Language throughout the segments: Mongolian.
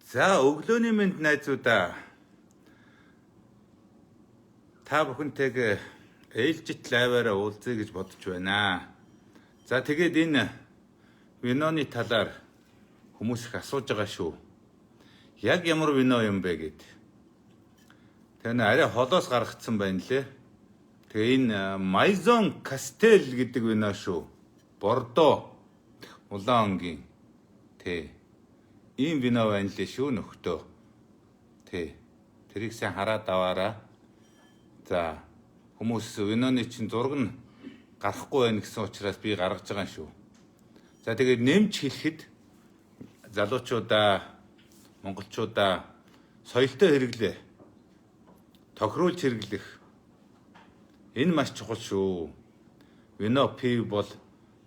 За өглөөний мэнд найзуудаа та бүхэнтэйг ээлжит лайваараа уулзъя гэж бодож байна. За тэгээд энэ виноны талаар хүмүүс их асууж байгаа шүү. Яг ямар вино юм бэ гэд. Тэгээ арай холоос гаргацсан байна лээ. Тэгээ энэ Maison Castel гэдэг вино шүү. Бордо улаангийн. Тэ. Ийм вино байна лээ шүү нөхдөө. Тэ. Тэрийг сайн хараад аваараа. За хүмүүс виноны чинь зураг нь гарахгүй байна гэсэн учраас би гаргаж байгаа шүү. За тэгээд нэмж хэлэхэд залуучуудаа, монголчуудаа соёлтой хэрэглээ. Тохируулж хэрэглэх. Энэ маш чухал шүү. Вино пив бол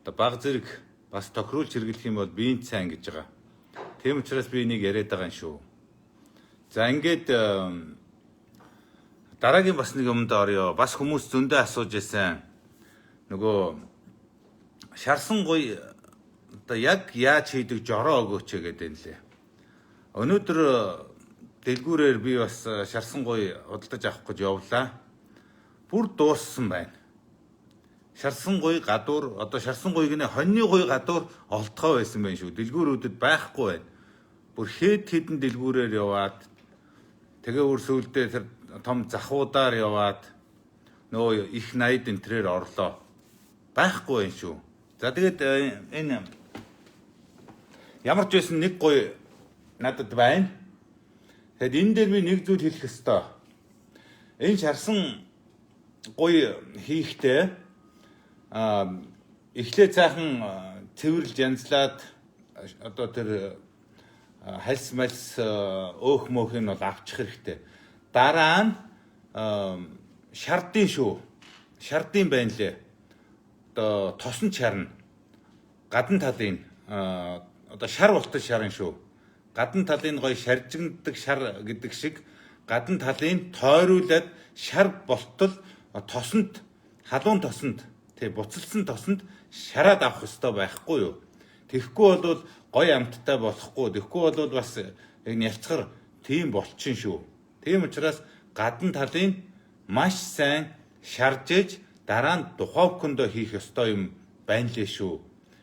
баг зэрэг бас тохируулж хэрэглэх юм бол биеийн сайн гэж байгаа. Тийм учраас би энийг яриад байгаа юм шүү. За ингээд дараагийн бас нэг юмд орё. Бас хүмүүс зөндөө асууж байсан. Нөгөө шарсан гуй одоо яг яаж хийдэг жороо өгөөч гэдэг юм лээ. Өнөөдөр дэлгүүрээр би бас шарсан гуй худалдаж авах гэж явлаа. Бүр дууссан байна. Шарсан гуй гадуур одоо шарсан гуйг нэ хоньны гуй гадуур олдгоо байсан байх шүү. Дэлгүүрүүдэд байхгүй байна. Бүр хэд хэдэн дэлгүүрээр яваад тэгээ үрсүүлдээ тэр том захуудаар яваад нөө их 80 энтрээр орлоо. Байхгүй байх шүү. За тэгээд энэ ямар ч байсан нэг гуй надад байна. Тэгэд энэ дээр би нэг зүйл хэлэх ёстой. Энэ шарсан гуй хийхдээ эхлээ цаахан цэвэрлж янзлаад одоо тэр хальс малс өөх мөөх нь бол авчих хэрэгтэй. Дараа нь шардын шүү. Шардын байна лээ. Одоо тосон шарна. Гадна талын одоо шар болтол шарын шүү. Гадна талын гоё шаржигддаг шар гэдэг шиг гадна талын тойруулаад шар болтол тосонд халуун тосонд тэг буцалсан тосонд шараад авах ёстой байхгүй юу? Тэгэхгүй бол гоё амттай болохгүй. Тэгэхгүй бол бас энэ ялцгар тийм болчихно шүү. Тийм учраас гадна талын маш сайн шаржиж дараа нь духовкондо хийх ёстой юм байна лээ шүү.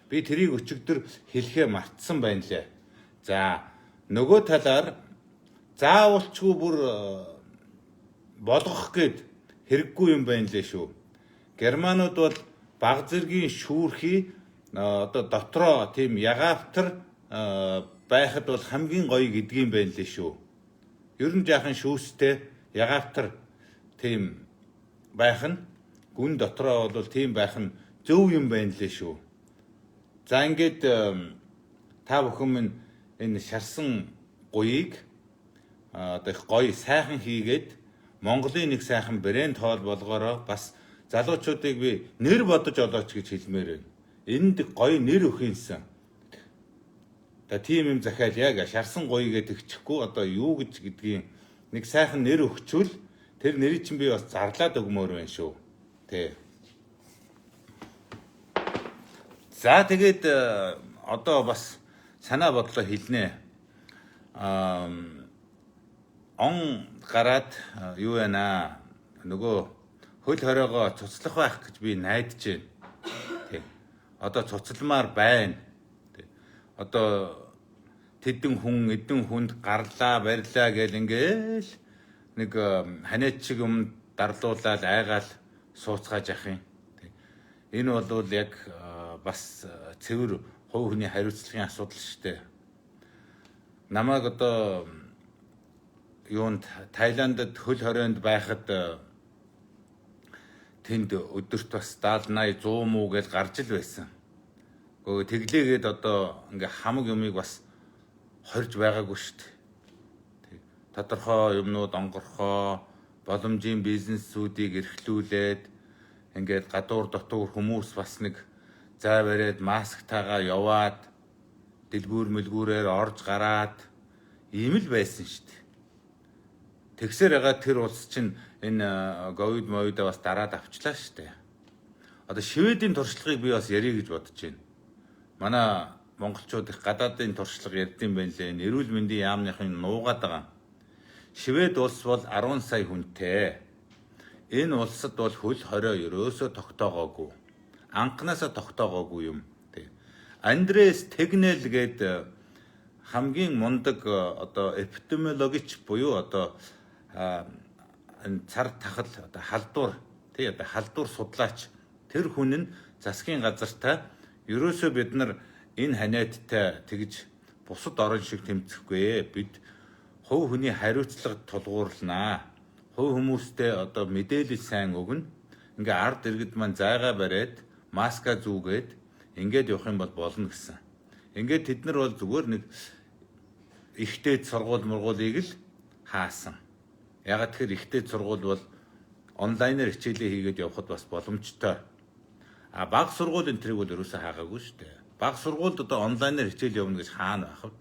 Би тэрийг өчигдөр хэлэхээ мартсан байна лээ. За нөгөө талаар заавалчгүй бүр болгох гээд хэрэггүй юм байна лээ шүү. Германууд бол баг зэргийн шүүрхий одоо дотроо тийм ягавтар байхад бол хамгийн гоё гэдгийм байна лээ шүү. Ер нь жаахан шүүстэй ягавтар тийм байх нь гүн дотроо бол тийм байх нь зөв юм байна лээ шүү. За ингээд та бүхэн минь энэ шарсан гуйг одоо их гоё сайхан хийгээд Монголын нэг сайхан брэнд хоол болгороо бас залуучуудыг би нэр бодож олооч гэж хэлмээр байна. Энд гоё нэр өгөхийнсэн. Та тийм юм захиал яг шарсан гуйгээ тэгчихгүй одоо юу гэж гэдгийг нэг сайхан нэр өгчүүл тэр нэрийг чинь би бас зарлаад өгмөр байна шүү. Тэ. За тэгээд одоо бас санаа бодлоо хэлнэ. Он гараад юу байна? Нөгөө хөл хориогоо цуцлах байх гэж би найдаж байна. Тэ. Одоо цуцламаар байна. Одоо тэдэн хүн эдэн хүнд гарлаа барьлаа гэл ингээл нэг ханиач шиг юм дарлуулаад айгаал сууцгааж ах юм. Энэ бол яг бас цэвэр хувь хүний хариуцлагын асуудал шүү дээ. Намайг одоо юунд Таиландд хөл хорионд байхад тэнд өдөрт бас 70 80 100 муу гэж гарч ил байсан. Гэхдээ тэглээгээд одоо ингээ хамаг юмыг бас хорж байгаагүй шүү дээ. Тодорхой юмнууд онгорхоо, боломжийн бизнесүүдийг эрхлүүлээд ингээд гадуур дотуур хүмүүс бас нэг зай бариад масктайгаа яваад дэлгүүр мэлгүүрээр орж гараад ийм л байсан шүү дээ. Тэгсээр байгаа тэр улс чинь энэ ковид мовидаа бас дараад авчлаа шүү дээ. Одоо Шведийн туршлагыг би бас ярих гэж бодож байна. Манай монголчууд их гадаадын туршлага ярьдсан байлээ. Эрүүл мэндийн яамныхын нуугаад байгаа. Швед улс бол 10 сая хүнтэй. Энэ улсад бол хөл хорио ерөөсөө тогтоогоогүй. Анханасаа тогтоогоогүй юм. Андреас Тегнел гээд хамгийн мундаг одоо эпидемиологич буюу одоо цар тахал одоо халдвар одоо халдвар судлаач тэр хүн нь засгийн газартаа ерөөсөө бид нар энэ ханиадтай тэгж бусад орон шиг тэмцэхгүй. Бид хувь хүний хариуцлага тулгуурланаа. Хувь хүмүүстэй одоо мэдээлэл сайн өгнө. Ингээ ард иргэд маань зайгаа бариад маска зүүгээд ингээд явах юм бол болно гэсэн. Ингээд тэд нар бол зүгээр нэг ихтэй сургууль мургуулыг л хаасан. Ягаад тэгэхээр ихтэй сургууль бол онлайнаар хичээлээ хийгээд явхад бас боломжтой. Бага сургууль энэ тэрийг бол ерөөсөө хаагаагүй шүү дээ. Бага сургуульд одоо онлайнаар хичээл явна гэж хаана байх вэ?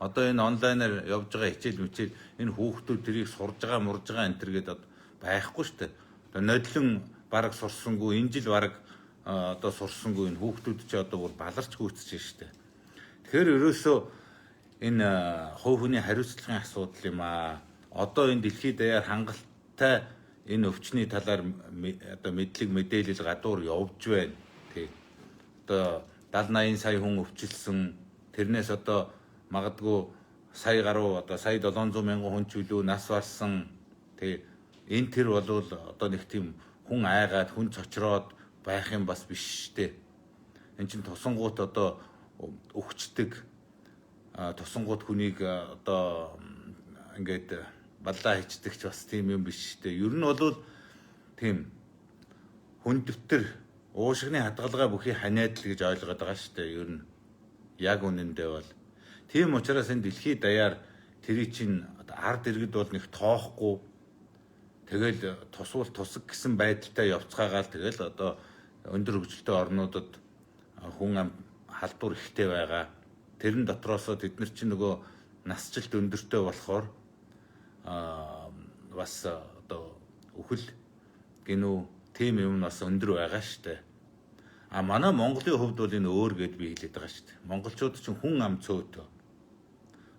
Одоо энэ онлайнаар явж байгаа хичээл энэ хүүхдүүд тэрийг сурж байгаа мурж байгаа энэ төр гээд байхгүй шүү дээ. Одоо нодлон бараг сурсангүй энэ жил бараг одоо сурсангүй энэ хүүхдүүд чи одоо бүр баларч гүйцэж штэ. Тэгэхээр ерөөсөө энэ хувь хүний хариуцлагын асуудал юм аа. Одоо энэ дэлхийд даяар хангалттай энэ өвчний талаар одоо мэдлэг мэдээлэл гадуур явж байна. Тий. Одоо 70-80 сая хүн өвчлсөн. Тэрнээс одоо магадгүй сая гаруй одоо сая 700 мянган хүн ч үлээ нас барсан. Тий. Энэ тэр бол одоо нэг тийм хүн айгаад хүн цочроод байх юм бас биш штэ. Энд чинь тусангууд одоо өгчдөг тусангууд хүнийг одоо ингээд баллаа хийдэгч бас тийм юм биш штэ. Ер нь бол тийм хүн дэвтэр уушигны хадгалгаа бүхий ханиадл гэж ойлгоод байгаа штэ. Ер нь яг үнэндээ бол тийм учраас энэ дэлхийд даяар тэрий чинь ард иргэд бол нэг тоохгүй. Тэгэл тусвал тусаг гэсэн байдалтай явцгаагаал тэгэл одоо өндөр хөгжилтэй орнуудад хүн ам халдвар ихтэй байгаа. Тэрэн дотроосоо тэд нар чинь нөгөө насжилт өндөртэй болохоор бас одоо үхэл гинүү тийм юм бас өндөр байгаа штэ. Манай Монголын хувьд бол энэ өөр гэд би хэлээд байгаа штэ. Монголчууд чинь хүн ам цөөтөө.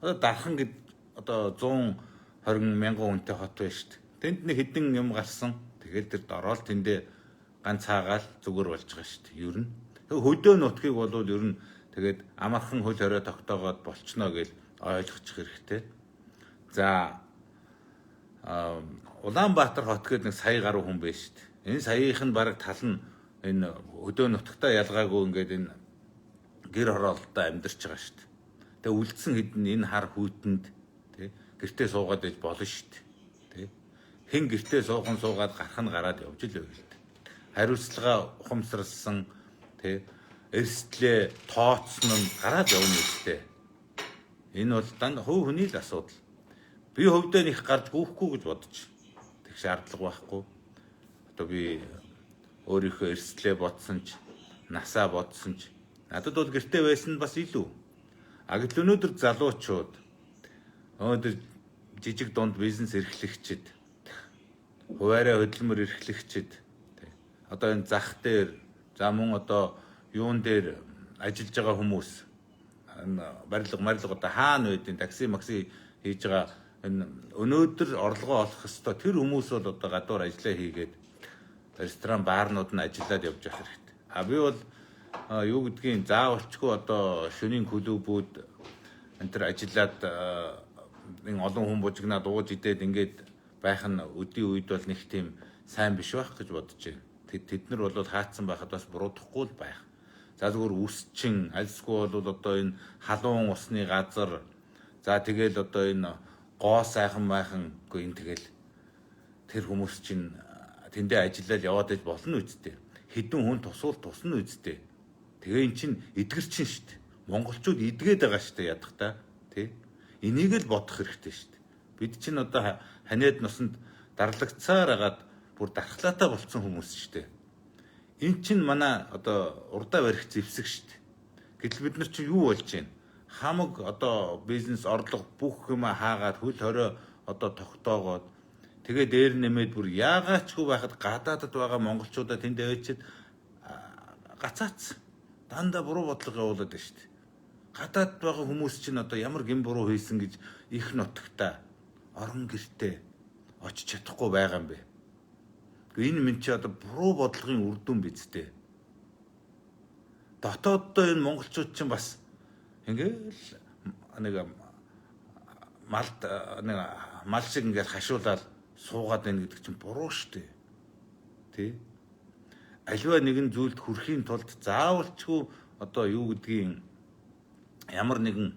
Одоо Дархан гэд одоо 120 мянган хүнтэй хот байна штэ. Тэнд нэг хэдэн юм гарсан. Тэгээд тэр дорол тэндээ ганц цаагаал зүгээр болж байгаа штэ. Ер нь хөдөө нутгийг бол ер нь тэгээд амархан хөл хорио тогтоогоод болчихно гэж ойлгочих хэрэгтэй. За Улаанбаатар хот гэдэг нэг сая гаруй хүн байна штэ. Энэ саяых нь бараг тал нь энэ хөдөө нутагтаа ялгаагүй ингээд энэ гэр хороолттой амьдарч байгаа штэ. Тэгээ үлдсэн хэдэн энэ хар хүйтэнд тий гэртээ суугаад байж болно штэ. Тий хэн гэртээ суугаад гарах нь гараад явж л байв л дээ. Хариуцлага ухамсарлсан тий эрсдлээ тооцсон нь гараад явна үстэй. Энэ бол дан хувь хүний л асуудал. Би хөвдөө нэг гарч гүйхгүй гэж бодож. Тэг шаардлага байхгүй. Одоо би өөрийнхөө эрсдлээ бодсон ч насаа бодсон ч надад бол гэртээ байсан нь бас илүү. Гэтэл өнөөдөр залуучууд өнөөдөр жижиг дунд бизнес эрхлэгчид хуваарай хөдөлмөр эрхлэгчид одоо энэ зах дээр за мөн одоо юун дээр ажиллаж байгаа хүмүүс барилга одоо хаана байдیں۔ Такси макси хийж байгаа энэ өнөөдөр орлогоо олох хэвээр тэр хүмүүс бол одоо гадуур ажиллаа хийгээд ресторан баарнууд нь ажиллаад явж явах хэрэгтэй. Би бол юу гэдгийг заавалчгүй одоо шөнийн клубүүд энэ төр ажиллаад энэ олон хүн бужигнаад ууж идээд ингээд байх нь өдний үед бол нэг тийм сайн биш байх гэж бодож байна. Тэд нар бол хаацсан байхад бас буруудахгүй л байх. За зүгээр үсчин альсгүй бол одоо энэ халуун усны газар за тэгэл одоо энэ гоо сайхан байхангүй энэ тэгэл тэр хүмүүс чинь тэндээ ажиллаад яваад иж болно үсттэй. Хэдэн хүн тусвал тусна үсттэй. Тэгээ эн чинь эдгэр чинь шүү дээ. Монголчууд эдгээд байгаа шүү дээ ядах та тий. Энийг л бодох хэрэгтэй шүү дээ. Бид чинь одоо ханиад нусанд дарлагдсаар агаад бүр дархлаатай болцсон хүмүүс шүү дээ. Эн чинь манай одоо урдаа барих зэвсэг шүү дээ. Гэтэл бид нар чинь юу болж байна? Хамаг одоо бизнес орлого бүх юм хаагаад хөл хорио одоо тогтоогоод тэгээ дээр нэмээд бүр яагаачгүй байхад гадаадд байгаа монголчуудаа тэнд авчид гацаац дандаа буруу бодлого явуулаад байна шүү дээ. гадаад байгаа хүмүүс чинь одоо ямар гин буруу хийсэн гэж их нутагта орон гэртээ очиж чадахгүй байгаа юм бэ. Энэ минь чи одоо буруу бодлогын үр дүн биз дээ. Дотооддоо энэ монголчууд чинь бас ингээл нэг мал шиг ингээд хашуулаад суугаад байна гэдэг чинь буруу шүү дээ. Тэ? Аливаа нэгэн зүйлд хүрэхийн тулд заавалчгүй одоо юу гэдгийг ямар нэгэн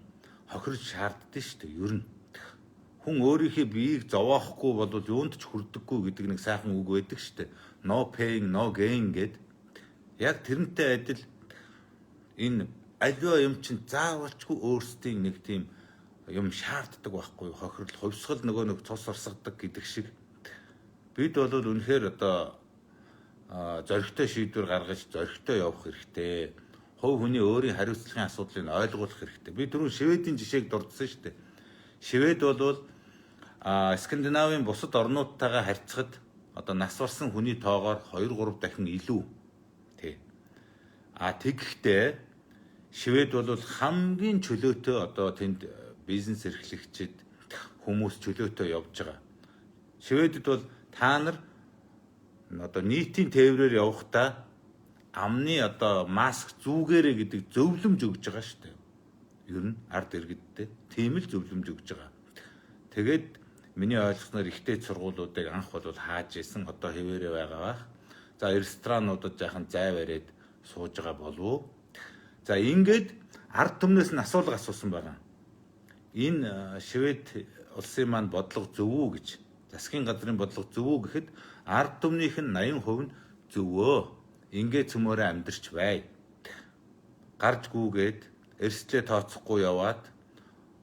хохирч шаарддаг шүү дээ. Ер нь хүн өөрийнхөө биеийг зовоохгүй бол юунд ч хүрдэггүй гэдэг нэг сайхан үг байдаг шүү дээ. No pain, no gain гэд. Яг тэрнтэй адил энэ аливаа юм чинь заавалчгүй өөрсдийн нэг тийм юм шаарддаг байхгүй. Хохирол, хувьсгал нөгөө нэг цус орсгадаг гэдэг шиг. Бид бол үнэхээр одоо зоригтой шийдвэр гаргаж зоригтой явах хэрэгтэй. Хувь хүний өөрийн хариуцлагын асуудлыг ойлгох хэрэгтэй. Би түрүү Шведийн жишээг дурдсан шүү дээ. Швед бол Скандинавын бусад орнуудтайгаа харьцахад одоо нас барсан хүний тоогоор 2-3 дахин илүү. Тэ. Тэгэхдээ Швед бол хамгийн чөлөөтэй одоо тэнд бизнес эрхлэгчид хүмүүс чөлөөтэй явж байгаа. Шведэд бол та нар одоо нийтийн тээврээр явахдаа амны одоо маск зүүгээрээ гэдэг зөвлөмж өгж байгаа шүү дээ. Ер нь ард иргэдтэй тийм л зөвлөмж өгж байгаа. Тэгээд миний ойлгосноор ихтэй сургуулиудыг анх бол хааж исэн одоо хэвээрээ байгаа бах. За ресторануудад жаахан зай бариад сууж байгаа болов уу? За ингээд ард түмнээс нь асуулга асуусан байна. Энэ Швед улсын маань бодлого зөв үү гэж. Засгийн газрын бодлого зөв үү гэхэд ард түмнийх нь 80% нь зөвөө. Ингээд цөмөөрөө амьдарч бай. Гарч гүүгээд эрсдлээ тооцохгүй яваад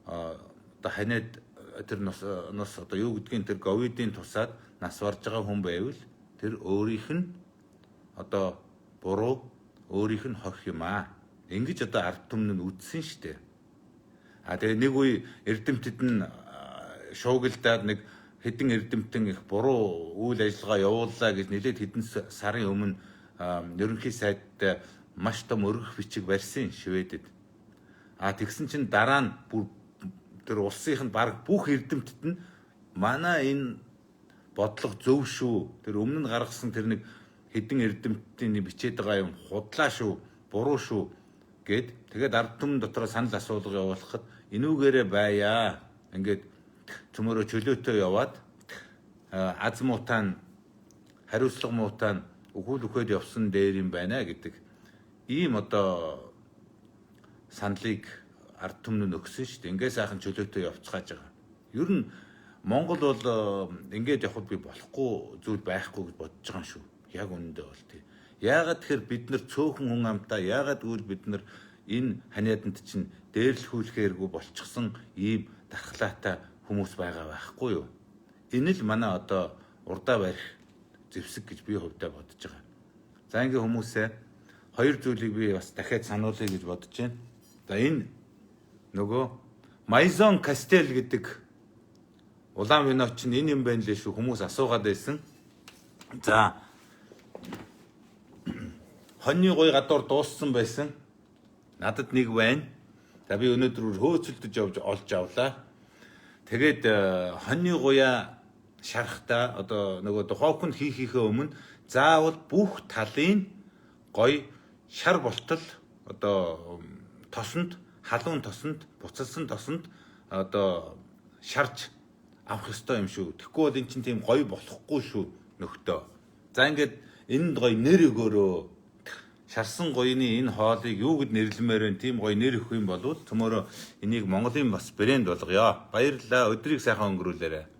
одоо ханиад тэр нас одоо юу гэдгийг тэр ковидын тусаад нас барж байгаа хүн байвал тэр өөрийнх нь одоо буруу өөрийнх нь хох юм аа. Ингэж одоо ард түмэн нь үдсэн штэ. Тэгээ нэг үе эрдэмтэд нь шуугилдаад нэг хэдэн эрдэмтэн их буруу үйл ажиллагаа явууллаа гэж нэлээд хэдэн сарын өмнө ерөнхий сайдтай маш том өргөх бичиг барьсан Шведэд. Тэгсэн чинь дараа нь бүр тэр улсынх нь баг бүх эрдэмтэд нь манай энэ бодлого зөв шүү. Тэр өмнө нь гаргасан тэр нэг хэдэн эрдэмтдийн бичээд байгаа юм худлаа шүү, буруу шүү гэд тэгээд ард түмэн дотор санал асуулга явуулахад энүүгээрээ байя. Ингээд цөмөрөө чөлөөтэй яваад аз муутаан хариуцлага муутаан өгүүл өгөхөд явсан дээр юм байна гэдэг ийм одоо саналыг ард түмэн өгсөн шүү дээ. Ингээ сайхан чөлөөтэй явцгааж байгаа. Ер нь Монгол бол ингээд явхад би болохгүй зүйл байхгүй гэж бодож байгаа юм шүү. Яг үнэндээ бол тийм. Яагаад тэгэхээр бид нар цөөхөн хүн амтаа яагаад гэвэл бид нар энэ ханиаданд чинь дээрлэхүүлэхээргүй болчихсон ийм дархлаатай хүмүүс байгаа байхгүй юу? Энэ л манай одоо урдаа барих зэвсэг гэж би хувьдаа бодож байгаа. За ингээ хүмүүсээ хоёр зүйлийг би бас дахиад сануулъя гэж бодож байна. За энэ нөгөө Maison Castel гэдэг улаан вино чинь энэ юм байна лээ шүү хүмүүс асуугаад байсан. За хоньны гой гадуур дууссан байсан. Надад нэг байна. За би өнөөдөр хөөцөлдөж явж олж авлаа. Тэгээд хоньны гуя шарахта одоо нөгөө ховконд хийхийнхээ өмнө заавал бүх талын гой шар болтол одоо тосонд халуун тосонд буцалсан тосонд одоо шарж авах ёстой юм шүү. Тэгэхгүй бол эн чинь тийм гоё болохгүй шүү нөхдөө. За ингээд энд гоё нэр өгөөрөө шарсан гоёны энэ хоолыг юу гэд нэрлэмээр вэ? Тийм гоё нэр өгөх юм бол төмөрөө энийг Монголын бас брэнд болгоё. Баярлалаа. Өдрийг сайхан өнгөрүүлээрэй.